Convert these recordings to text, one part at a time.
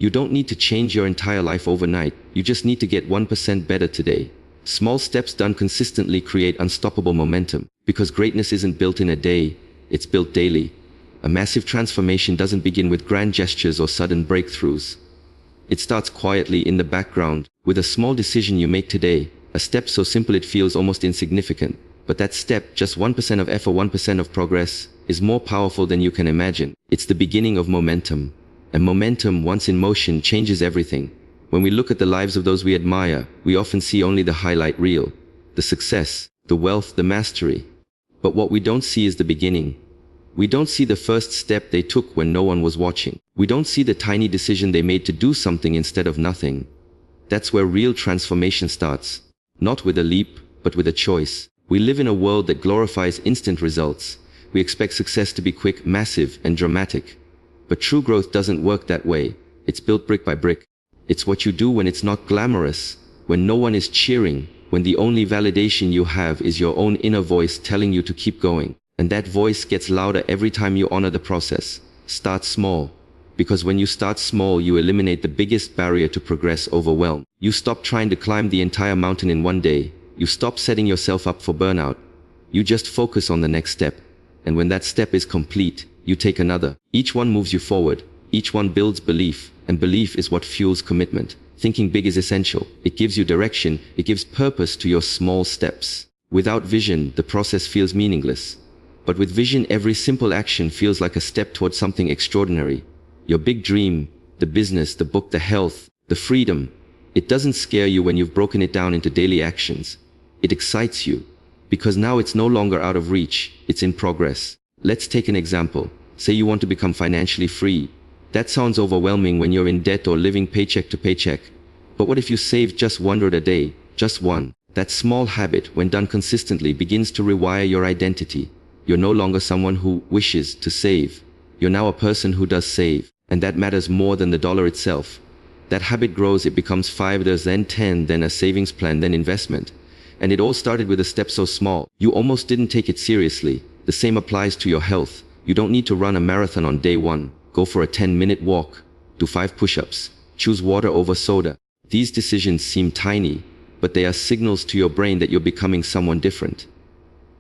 You don't need to change your entire life overnight. You just need to get 1% better today. Small steps done consistently create unstoppable momentum, because greatness isn't built in a day, it's built daily. A massive transformation doesn't begin with grand gestures or sudden breakthroughs. It starts quietly in the background, with a small decision you make today, a step so simple it feels almost insignificant. But that step, just 1% of effort, 1% of progress, is more powerful than you can imagine. It's the beginning of momentum. And momentum, once in motion, changes everything. When we look at the lives of those we admire, we often see only the highlight reel, the success, the wealth, the mastery. But what we don't see is the beginning. We don't see the first step they took when no one was watching. We don't see the tiny decision they made to do something instead of nothing. That's where real transformation starts. Not with a leap, but with a choice. We live in a world that glorifies instant results. We expect success to be quick, massive, and dramatic. But true growth doesn't work that way. It's built brick by brick. It's what you do when it's not glamorous, when no one is cheering, when the only validation you have is your own inner voice telling you to keep going. And that voice gets louder every time you honor the process. Start small. Because when you start small, you eliminate the biggest barrier to progress: overwhelm. You stop trying to climb the entire mountain in one day. You stop setting yourself up for burnout. You just focus on the next step. And when that step is complete, you take another. Each one moves you forward. Each one builds belief, and belief is what fuels commitment. Thinking big is essential. It gives you direction. It gives purpose to your small steps. Without vision, the process feels meaningless. But with vision, every simple action feels like a step towards something extraordinary. Your big dream, the business, the book, the health, the freedom, it doesn't scare you when you've broken it down into daily actions. It excites you, because now it's no longer out of reach, it's in progress. Let's take an example. Say you want to become financially free. That sounds overwhelming when you're in debt or living paycheck to paycheck. But what if you save just $1 a day, just one? That small habit, when done consistently, begins to rewire your identity. You're no longer someone who wishes to save. You're now a person who does save. And that matters more than the dollar itself. That habit grows, it becomes $5, then 10, then a savings plan, then investment. And it all started with a step so small, you almost didn't take it seriously. The same applies to your health. You don't need to run a marathon on day one. Go for a 10-minute walk. Do 5 push-ups. Choose water over soda. These decisions seem tiny, but they are signals to your brain that you're becoming someone different.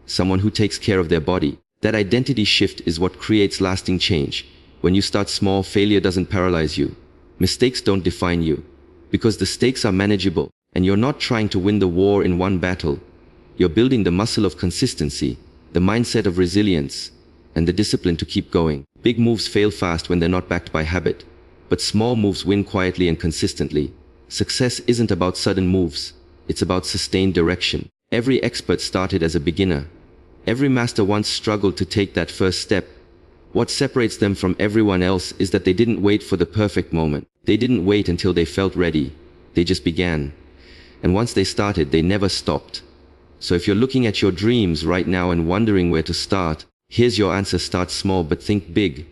Someone who takes care of their body. That identity shift is what creates lasting change. When you start small, failure doesn't paralyze you. Mistakes don't define you. Because the stakes are manageable, and you're not trying to win the war in one battle. You're building the muscle of consistency, the mindset of resilience, and the discipline to keep going. Big moves fail fast when they're not backed by habit. But small moves win quietly and consistently. Success isn't about sudden moves. It's about sustained direction. Every expert started as a beginner. Every master once struggled to take that first step. What separates them from everyone else is that they didn't wait for the perfect moment. They didn't wait until they felt ready. They just began. And once they started, they never stopped. So if you're looking at your dreams right now and wondering where to start, here's your answer: start small but think big.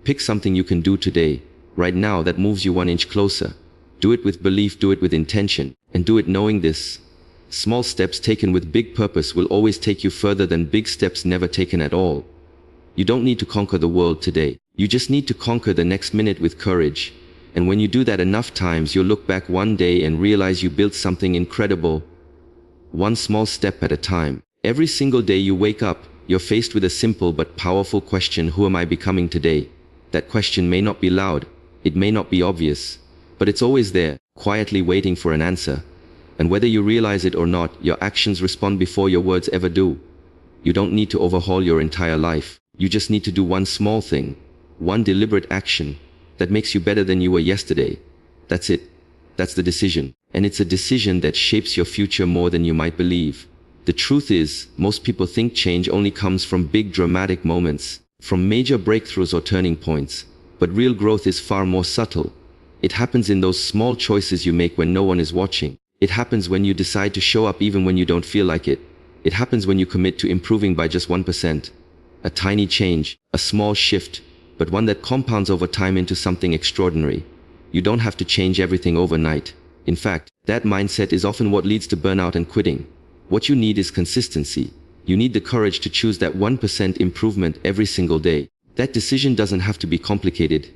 Pick something you can do today, right now, that moves you 1 inch closer. Do it with belief, do it with intention, and do it knowing this: small steps taken with big purpose will always take you further than big steps never taken at all. You don't need to conquer the world today. You just need to conquer the next minute with courage. And when you do that enough times, you'll look back one day and realize you built something incredible. One small step at a time. Every single day you wake up, you're faced with a simple but powerful question: who am I becoming today? That question may not be loud. It may not be obvious. But it's always there, quietly waiting for an answer. And whether you realize it or not, your actions respond before your words ever do. You don't need to overhaul your entire life. You just need to do one small thing, one deliberate action that makes you better than you were yesterday. That's it. That's the decision. And it's a decision that shapes your future more than you might believe. The truth is, most people think change only comes from big dramatic moments, from major breakthroughs or turning points. But real growth is far more subtle. It happens in those small choices you make when no one is watching. It happens when you decide to show up even when you don't feel like it. It happens when you commit to improving by just 1%. A tiny change, a small shift, but one that compounds over time into something extraordinary. You don't have to change everything overnight. In fact, that mindset is often what leads to burnout and quitting. What you need is consistency. You need the courage to choose that 1% improvement every single day. That decision doesn't have to be complicated.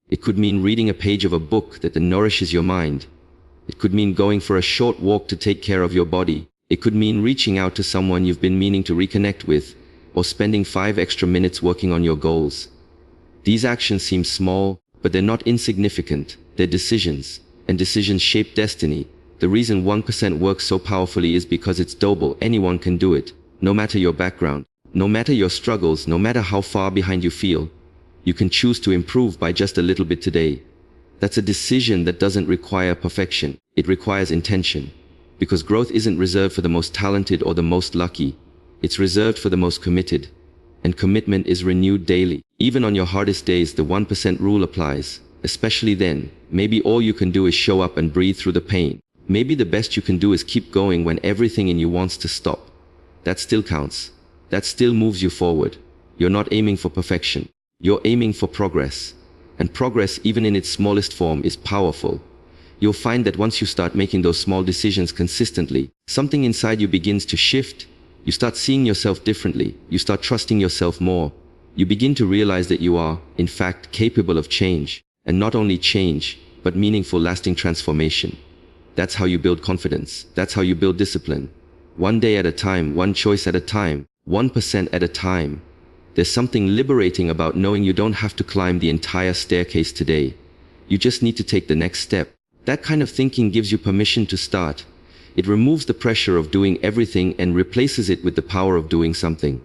It could mean reading a page of a book that nourishes your mind. It could mean going for a short walk to take care of your body. It could mean reaching out to someone you've been meaning to reconnect with, or spending 5 extra minutes working on your goals. These actions seem small, but they're not insignificant. They're decisions, and decisions shape destiny. The reason 1% works so powerfully is because it's doable. Anyone can do it, no matter your background, no matter your struggles, no matter how far behind you feel. You can choose to improve by just a little bit today. That's a decision that doesn't require perfection. It requires intention. Because growth isn't reserved for the most talented or the most lucky. It's reserved for the most committed. And commitment is renewed daily. Even on your hardest days, the 1% rule applies. Especially then, maybe all you can do is show up and breathe through the pain. Maybe the best you can do is keep going when everything in you wants to stop. That still counts. That still moves you forward. You're not aiming for perfection. You're aiming for progress. And progress, even in its smallest form, is powerful. You'll find that once you start making those small decisions consistently, something inside you begins to shift. You start seeing yourself differently. You start trusting yourself more. You begin to realize that you are, in fact, capable of change. And not only change, but meaningful, lasting transformation. That's how you build confidence. That's how you build discipline. One day at a time, one choice at a time, 1% at a time. There's something liberating about knowing you don't have to climb the entire staircase today. You just need to take the next step. That kind of thinking gives you permission to start. It removes the pressure of doing everything and replaces it with the power of doing something.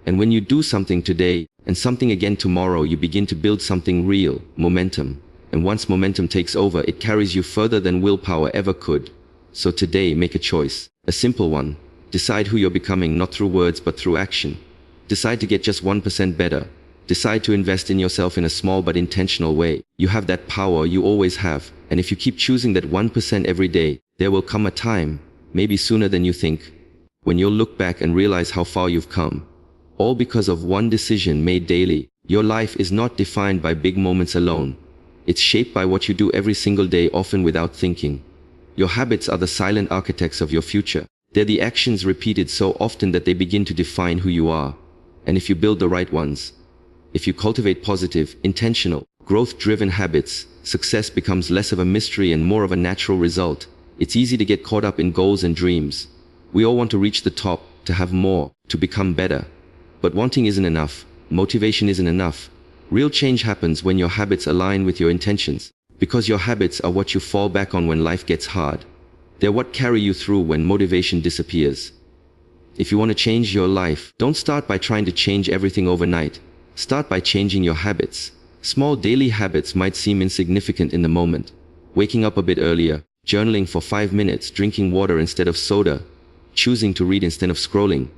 And when you do something today, and something again tomorrow, you begin to build something real, momentum. And once momentum takes over, it carries you further than willpower ever could. So today, make a choice. A simple one. Decide who you're becoming, not through words but through action. Decide to get just 1% better. Decide to invest in yourself in a small but intentional way. You have that power, you always have. And if you keep choosing that 1% every day, there will come a time, maybe sooner than you think, when you'll look back and realize how far you've come. All because of one decision made daily. Your life is not defined by big moments alone. It's shaped by what you do every single day, often without thinking. Your habits are the silent architects of your future. They're the actions repeated so often that they begin to define who you are. And if you build the right ones, if you cultivate positive, intentional, growth-driven habits, success becomes less of a mystery and more of a natural result. It's easy to get caught up in goals and dreams. We all want to reach the top, to have more, to become better. But wanting isn't enough. Motivation isn't enough. Real change happens when your habits align with your intentions. Because your habits are what you fall back on when life gets hard. They're what carry you through when motivation disappears. If you want to change your life, don't start by trying to change everything overnight. Start by changing your habits. Small daily habits might seem insignificant in the moment. Waking up a bit earlier, journaling for 5 minutes, drinking water instead of soda, choosing to read instead of scrolling.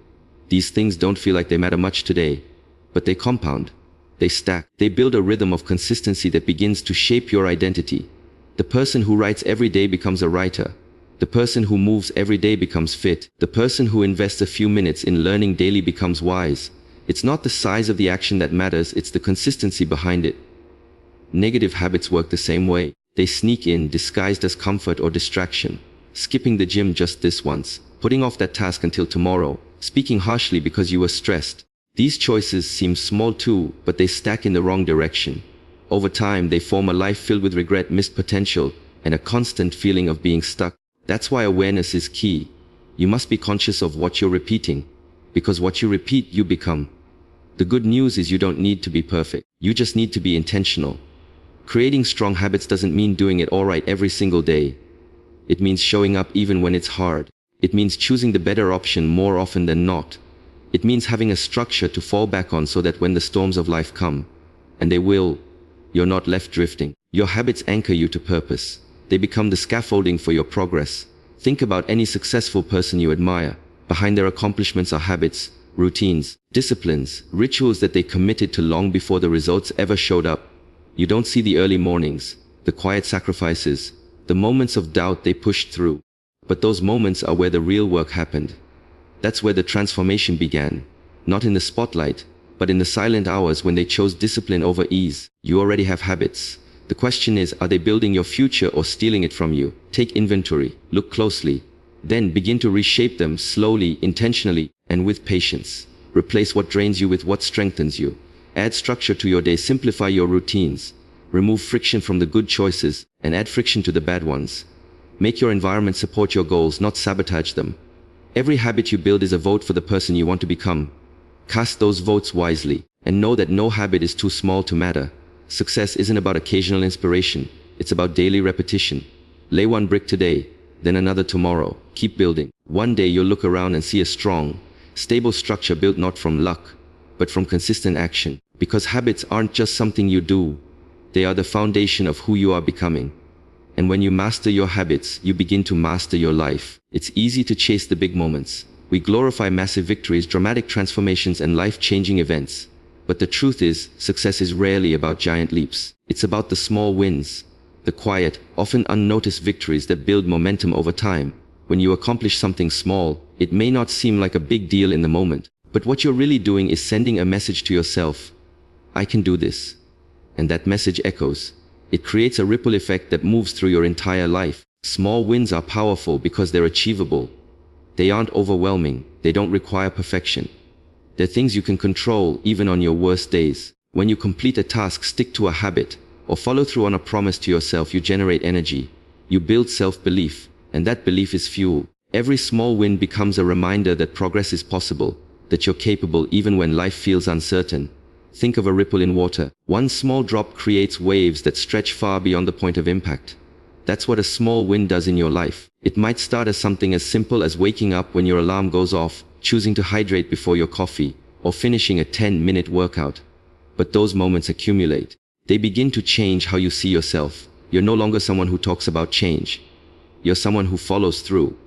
These things don't feel like they matter much today, but they compound. They stack. They build a rhythm of consistency that begins to shape your identity. The person who writes every day becomes a writer. The person who moves every day becomes fit. The person who invests a few minutes in learning daily becomes wise. It's not the size of the action that matters, it's the consistency behind it. Negative habits work the same way. They sneak in, disguised as comfort or distraction. Skipping the gym just this once, putting off that task until tomorrow, speaking harshly because you were stressed. These choices seem small too, but they stack in the wrong direction. Over time, they form a life filled with regret, missed potential, and a constant feeling of being stuck. That's why awareness is key. You must be conscious of what you're repeating, because what you repeat, you become. The good news is you don't need to be perfect. You just need to be intentional. Creating strong habits doesn't mean doing it all right every single day. It means showing up even when it's hard. It means choosing the better option more often than not. It means having a structure to fall back on so that when the storms of life come, and they will, you're not left drifting. Your habits anchor you to purpose. They become the scaffolding for your progress. Think about any successful person you admire. Behind their accomplishments are habits, routines, disciplines, rituals that they committed to long before the results ever showed up. You don't see the early mornings, the quiet sacrifices, the moments of doubt they pushed through. But those moments are where the real work happened. That's where the transformation began. Not in the spotlight, but in the silent hours when they chose discipline over ease. You already have habits. The question is, are they building your future or stealing it from you? Take inventory, look closely, then begin to reshape them slowly, intentionally, and with patience. Replace what drains you with what strengthens you. Add structure to your day, simplify your routines. Remove friction from the good choices and add friction to the bad ones. Make your environment support your goals, not sabotage them. Every habit you build is a vote for the person you want to become. Cast those votes wisely, and know that no habit is too small to matter. Success isn't about occasional inspiration, it's about daily repetition. Lay one brick today, then another tomorrow. Keep building. One day you'll look around and see a strong, stable structure built not from luck, but from consistent action. Because habits aren't just something you do, they are the foundation of who you are becoming. And when you master your habits, you begin to master your life. It's easy to chase the big moments. We glorify massive victories, dramatic transformations, and life-changing events. But the truth is, success is rarely about giant leaps. It's about the small wins, the quiet, often unnoticed victories that build momentum over time. When you accomplish something small, it may not seem like a big deal in the moment, but what you're really doing is sending a message to yourself: I can do this. And that message echoes. It creates a ripple effect that moves through your entire life. Small wins are powerful because they're achievable. They aren't overwhelming. They don't require perfection. They're things you can control even on your worst days. When you complete a task, stick to a habit, or follow through on a promise to yourself, you generate energy. You build self-belief, and that belief is fuel. Every small win becomes a reminder that progress is possible, that you're capable even when life feels uncertain. Think of a ripple in water. One small drop creates waves that stretch far beyond the point of impact. That's what a small win does in your life. It might start as something as simple as waking up when your alarm goes off, choosing to hydrate before your coffee, or finishing a 10-minute workout. But those moments accumulate. They begin to change how you see yourself. You're no longer someone who talks about change. You're someone who follows through.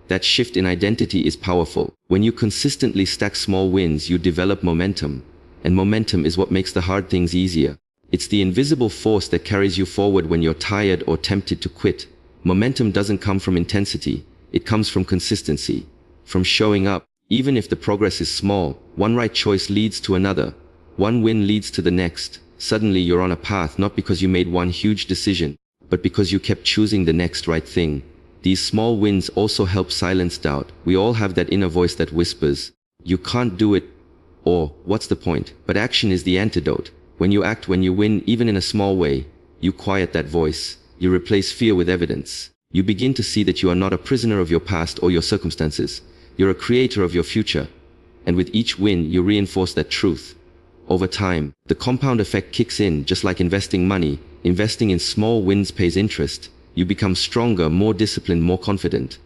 That shift in identity is powerful. When you consistently stack small wins, you develop momentum. And momentum is what makes the hard things easier. It's the invisible force that carries you forward when you're tired or tempted to quit. Momentum doesn't come from intensity. It comes from consistency. From showing up. Even if the progress is small, one right choice leads to another. One win leads to the next. Suddenly you're on a path, not because you made one huge decision, but because you kept choosing the next right thing. These small wins also help silence doubt. We all have that inner voice that whispers, "You can't do it," or "What's the point?" But action is the antidote. When you act, when you win, even in a small way, you quiet that voice. You replace fear with evidence. You begin to see that you are not a prisoner of your past or your circumstances. You're a creator of your future. And with each win, you reinforce that truth. Over time, the compound effect kicks in. Just like investing money, investing in small wins pays interest. You become stronger, more disciplined, more confident.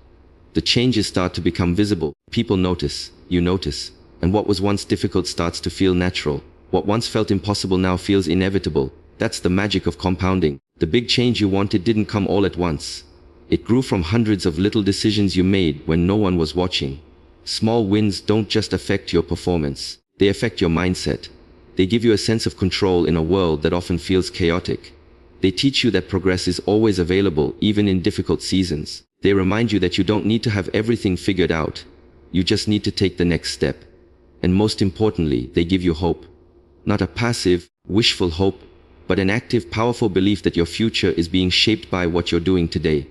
The changes start to become visible. People notice, you notice. And what was once difficult starts to feel natural. What once felt impossible now feels inevitable. That's the magic of compounding. The big change you wanted didn't come all at once. It grew from hundreds of little decisions you made when no one was watching. Small wins don't just affect your performance. They affect your mindset. They give you a sense of control in a world that often feels chaotic. They teach you that progress is always available, even in difficult seasons. They remind you that you don't need to have everything figured out. You just need to take the next step. And most importantly, they give you hope. Not a passive, wishful hope, but an active, powerful belief that your future is being shaped by what you're doing today.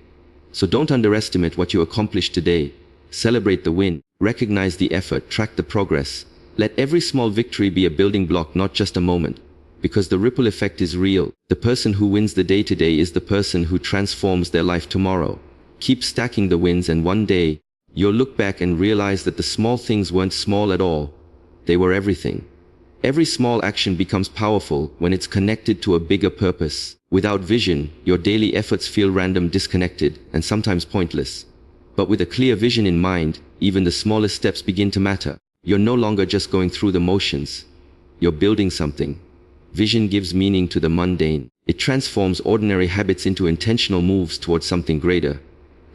So don't underestimate what you accomplished today. Celebrate the win. Recognize the effort. Track the progress. Let every small victory be a building block, not just a moment. Because the ripple effect is real. The person who wins the day today is the person who transforms their life tomorrow. Keep stacking the wins, and one day, you'll look back and realize that the small things weren't small at all. They were everything. Every small action becomes powerful when it's connected to a bigger purpose. Without vision, your daily efforts feel random, disconnected, and sometimes pointless. But with a clear vision in mind, even the smallest steps begin to matter. You're no longer just going through the motions. You're building something. Vision gives meaning to the mundane. It transforms ordinary habits into intentional moves towards something greater.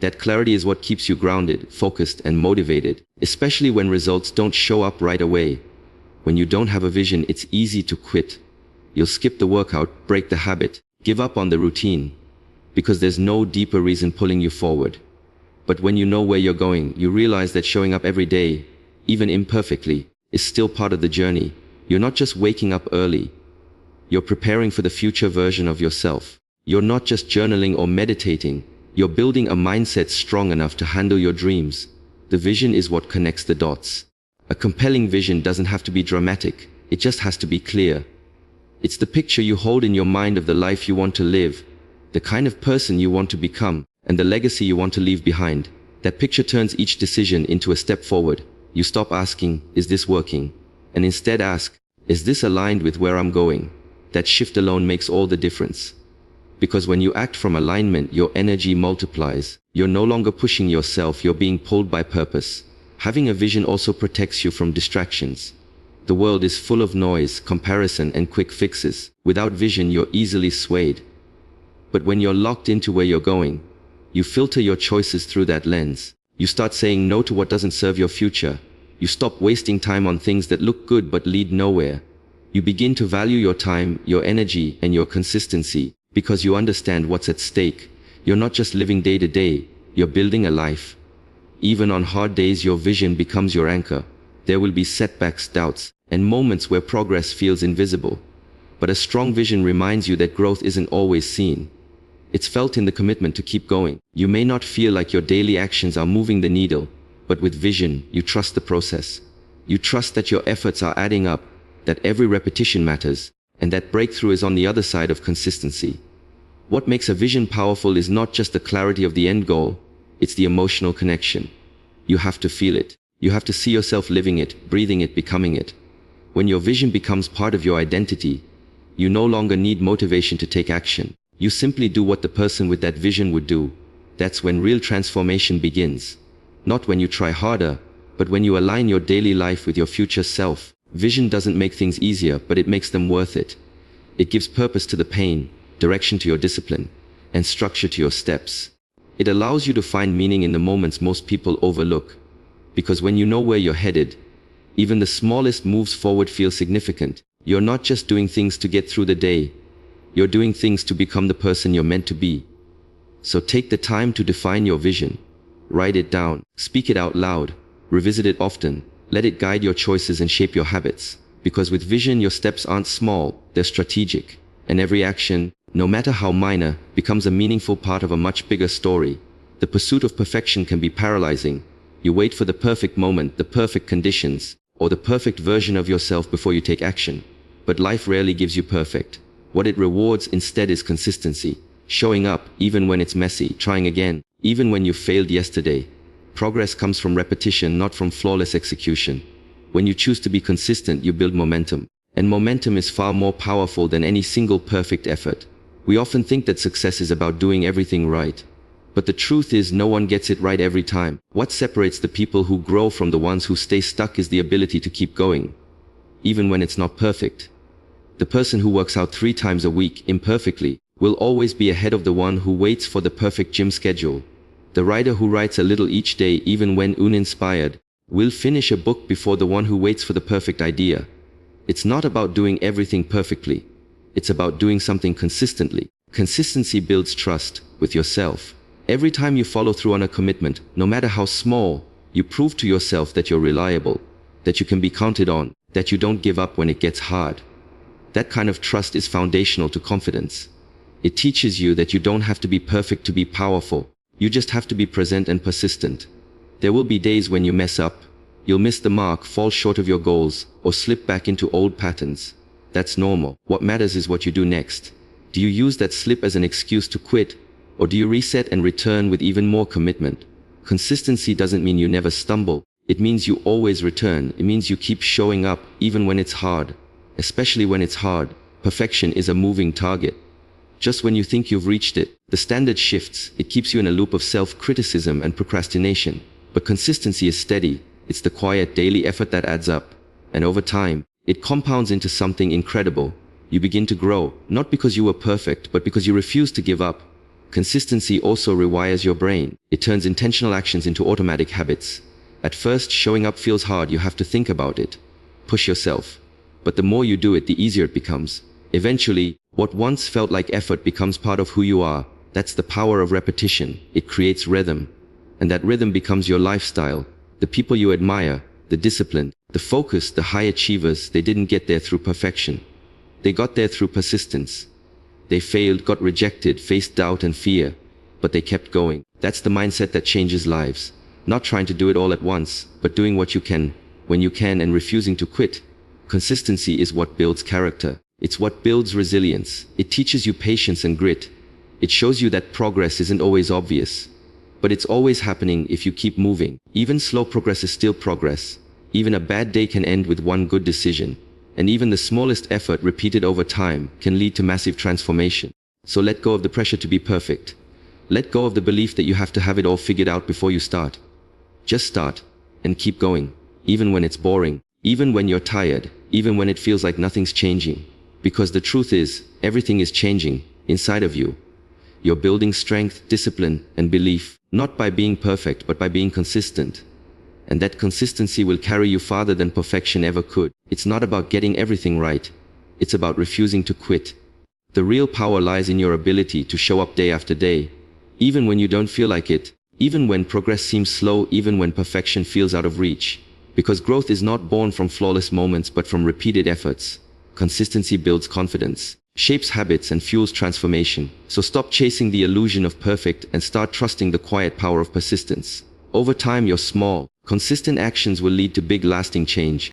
That clarity is what keeps you grounded, focused, and motivated, especially when results don't show up right away. When you don't have a vision, it's easy to quit. You'll skip the workout, break the habit, give up on the routine, because there's no deeper reason pulling you forward. But when you know where you're going, you realize that showing up every day, even imperfectly, is still part of the journey. You're not just waking up early. You're preparing for the future version of yourself. You're not just journaling or meditating. You're building a mindset strong enough to handle your dreams. The vision is what connects the dots. A compelling vision doesn't have to be dramatic. It just has to be clear. It's the picture you hold in your mind of the life you want to live, the kind of person you want to become, and the legacy you want to leave behind. That picture turns each decision into a step forward. You stop asking, is this working? And instead ask, is this aligned with where I'm going? That shift alone makes all the difference. Because when you act from alignment, your energy multiplies. You're no longer pushing yourself, you're being pulled by purpose. Having a vision also protects you from distractions. The world is full of noise, comparison, and quick fixes. Without vision, you're easily swayed. But when you're locked into where you're going, you filter your choices through that lens. You start saying no to what doesn't serve your future. You stop wasting time on things that look good but lead nowhere. You begin to value your time, your energy, and your consistency, because you understand what's at stake. You're not just living day to day, you're building a life. Even on hard days, your vision becomes your anchor. There will be setbacks, doubts, and moments where progress feels invisible. But a strong vision reminds you that growth isn't always seen. It's felt in the commitment to keep going. You may not feel like your daily actions are moving the needle, but with vision, you trust the process. You trust that your efforts are adding up, that every repetition matters, and that breakthrough is on the other side of consistency. What makes a vision powerful is not just the clarity of the end goal, it's the emotional connection. You have to feel it. You have to see yourself living it, breathing it, becoming it. When your vision becomes part of your identity, you no longer need motivation to take action. You simply do what the person with that vision would do. That's when real transformation begins. Not when you try harder, but when you align your daily life with your future self. Vision doesn't make things easier, but it makes them worth it. It gives purpose to the pain, direction to your discipline, and structure to your steps. It allows you to find meaning in the moments most people overlook. Because when you know where you're headed, even the smallest moves forward feel significant. You're not just doing things to get through the day. You're doing things to become the person you're meant to be. So take the time to define your vision. Write it down, speak it out loud, revisit it often, let it guide your choices and shape your habits. Because with vision, your steps aren't small, they're strategic. And every action, no matter how minor, becomes a meaningful part of a much bigger story. The pursuit of perfection can be paralyzing. You wait for the perfect moment, the perfect conditions, or the perfect version of yourself before you take action. But life rarely gives you perfect. What it rewards instead is consistency. Showing up, even when it's messy, trying again, even when you failed yesterday. Progress comes from repetition, not from flawless execution. When you choose to be consistent, you build momentum. And momentum is far more powerful than any single perfect effort. We often think that success is about doing everything right. But the truth is, no one gets it right every time. What separates the people who grow from the ones who stay stuck is the ability to keep going, even when it's not perfect. The person who works out 3 times a week, imperfectly, will always be ahead of the one who waits for the perfect gym schedule. The writer who writes a little each day, even when uninspired, will finish a book before the one who waits for the perfect idea. It's not about doing everything perfectly. It's about doing something consistently. Consistency builds trust with yourself. Every time you follow through on a commitment, no matter how small, you prove to yourself that you're reliable, that you can be counted on, that you don't give up when it gets hard. That kind of trust is foundational to confidence. It teaches you that you don't have to be perfect to be powerful. You just have to be present and persistent. There will be days when you mess up. You'll miss the mark, fall short of your goals, or slip back into old patterns. That's normal. What matters is what you do next. Do you use that slip as an excuse to quit? Or do you reset and return with even more commitment? Consistency doesn't mean you never stumble. It means you always return. It means you keep showing up even when it's hard. Especially when it's hard. Perfection is a moving target. Just when you think you've reached it, the standard shifts. It keeps you in a loop of self-criticism and procrastination. But consistency is steady. It's the quiet daily effort that adds up. And over time, it compounds into something incredible. You begin to grow, not because you were perfect, but because you refuse to give up. Consistency also rewires your brain. It turns intentional actions into automatic habits. At first, showing up feels hard. You have to think about it. Push yourself. But the more you do it, the easier it becomes. Eventually, what once felt like effort becomes part of who you are. That's the power of repetition. It creates rhythm. And that rhythm becomes your lifestyle. The people you admire, the disciplined, the focused, the high achievers, they didn't get there through perfection. They got there through persistence. They failed, got rejected, faced doubt and fear, but they kept going. That's the mindset that changes lives. Not trying to do it all at once, but doing what you can, when you can, and refusing to quit. Consistency is what builds character. It's what builds resilience. It teaches you patience and grit. It shows you that progress isn't always obvious, but it's always happening if you keep moving. Even slow progress is still progress. Even a bad day can end with one good decision. And even the smallest effort repeated over time can lead to massive transformation. So let go of the pressure to be perfect. Let go of the belief that you have to have it all figured out before you start. Just start and keep going, even when it's boring, even when you're tired, even when it feels like nothing's changing. Because the truth is, everything is changing inside of you. You're building strength, discipline, and belief, not by being perfect, but by being consistent. And that consistency will carry you farther than perfection ever could. It's not about getting everything right. It's about refusing to quit. The real power lies in your ability to show up day after day, even when you don't feel like it, even when progress seems slow, even when perfection feels out of reach. Because growth is not born from flawless moments, but from repeated efforts. Consistency builds confidence, shapes habits, and fuels transformation. So stop chasing the illusion of perfect and start trusting the quiet power of persistence. Over time, your small, consistent actions will lead to big, lasting change.